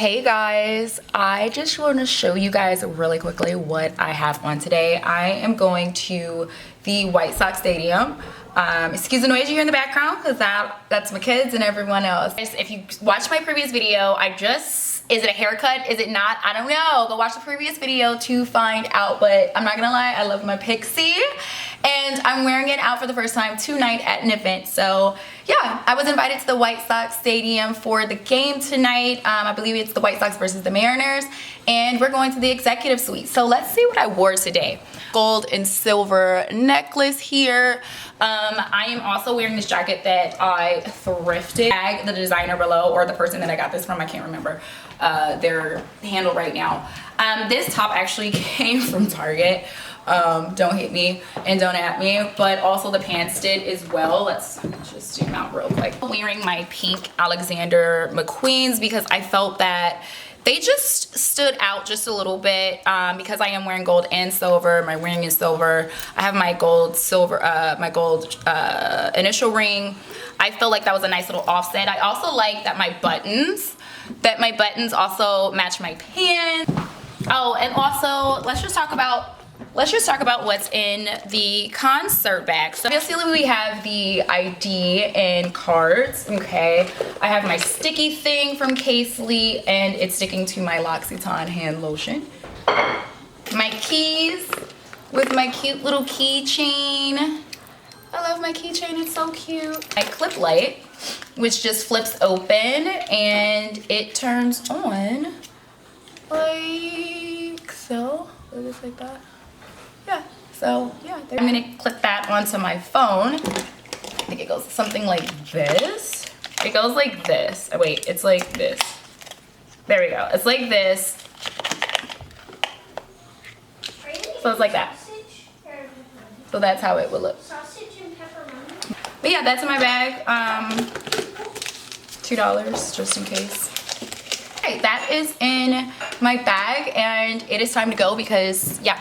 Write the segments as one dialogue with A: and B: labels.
A: Hey guys, I just want to show you guys really quickly what I have on today. I am going to the White Sox Stadium. Excuse the noise you hear in the background because that's my kids and everyone else. If you watched my previous video, is it a haircut? Is it not? I don't know. Go watch the previous video to find out, but I'm not gonna lie, I love my pixie. And I'm wearing it out for the first time tonight at an event. So yeah, I was invited to the White Sox Stadium for the game tonight. I believe it's the White Sox versus the Mariners. And we're going to the executive suite. So let's see what I wore today. Gold and silver necklace here. I am also wearing this jacket that I thrifted. The designer below, or the person that I got this from, I can't remember their handle right now. This top actually came from Target. Don't hit me and don't at me, but also the pants did as well. Let's just zoom out real quick. I'm wearing my pink Alexander McQueens because I felt that they just stood out just a little bit because I am wearing gold and silver. My ring is silver. I have my gold initial ring. I feel like that was a nice little offset. I also like that my buttons also match my pants. Oh, and also let's just talk about what's in the concert bag. So obviously we have the ID and cards, okay? I have my sticky thing from Casely and it's sticking to my L'Occitane hand lotion. My keys with my cute little keychain. I love my keychain, it's so cute. My clip light, which just flips open and it turns on like so. Just like that. Yeah, so yeah, I'm gonna clip that onto my phone. I think it goes something like this. It goes like this. Oh wait, it's like this. There we go. It's like this. So it's like that. So that's how it would look. Sausage and pepperoni. But yeah, that's in my bag. $2 just in case. Okay, that is in my bag and it is time to go because yeah,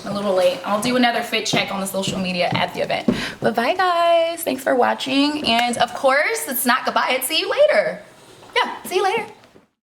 A: I'm a little late. I'll do another fit check on the social media at the event. But bye guys, thanks for watching. And of course, it's not goodbye, it's see you later. Yeah, see you later.